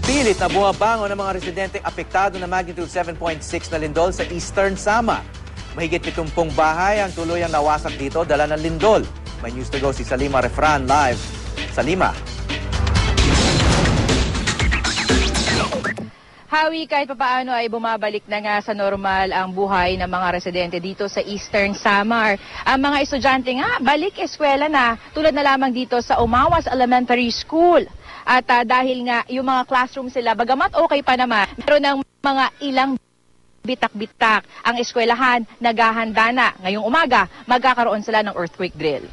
Pilit na bumabangon ng mga residenteng apektado na magnitude 7.6 na lindol sa Eastern Samar. Mahigit 70 bahay ang tuluyang nawasak dito dala ng lindol. May news to go si Salima Refran live sa Lima. Hawi, kahit papaano ay bumabalik na nga sa normal ang buhay ng mga residente dito sa Eastern Samar. Ang mga estudyante nga, balik eskwela na, tulad na lamang dito sa Umawas Elementary School. At dahil nga yung mga classroom sila, bagamat okay pa naman, meron ng mga ilang bitak-bitak. Ang eskwelahan, naghahanda na. Ngayong umaga, magkakaroon sila ng earthquake drill.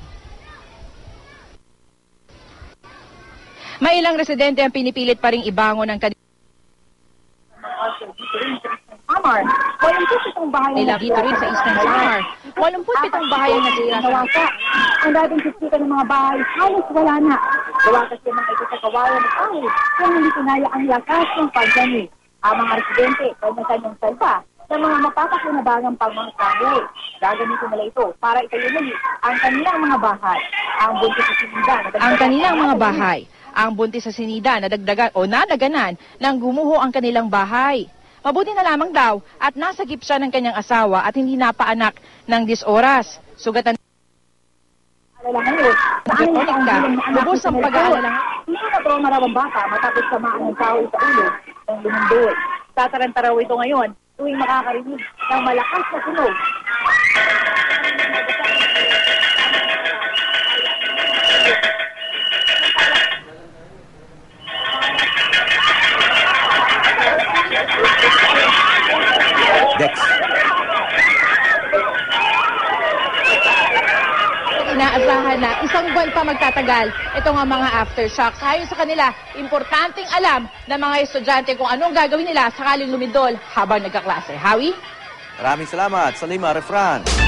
May ilang residente ang pinipilit pa ring ibangon ng Samar. 87 bahay nila dito rin sa Eastern Samar. 87 bahay ang nawasa. Ang dating sisika ng mga bahay, halos wala na. Gawa kasi mga ito sa kawayan ng ahit, kung hindi kinaya ang lakas ng pagdami. Ang mga residente, kaya yung salpa ng mga mapapakinabangang pangmangkahoy. Gagamitin nila ito para itayo muli ang kanilang mga bahay. Ang buntis sa sinida nadagdagan o nadaganan nang gumuho ang kanilang bahay. Mabuti na lamang daw at nasagip siya ng kanyang asawa at hindi napaanak ng 10 oras. Sugatan lubos ang pag-aalala. Hindi na ito marawang bata matapos samaan ng tao sa ulo ng lumundol. Tatarantaraw ito ngayon tuwing makakarinig ng malakas na sunog. Dex. Inaasahan na isang buwan pa magtatagal ito nga mga aftershocks. Ayon sa kanila, importanteng alam ng mga estudyante kung anong gagawin nila sakaling lumindol habang nagkaklase. Hawi? Maraming salamat, Salima Refran.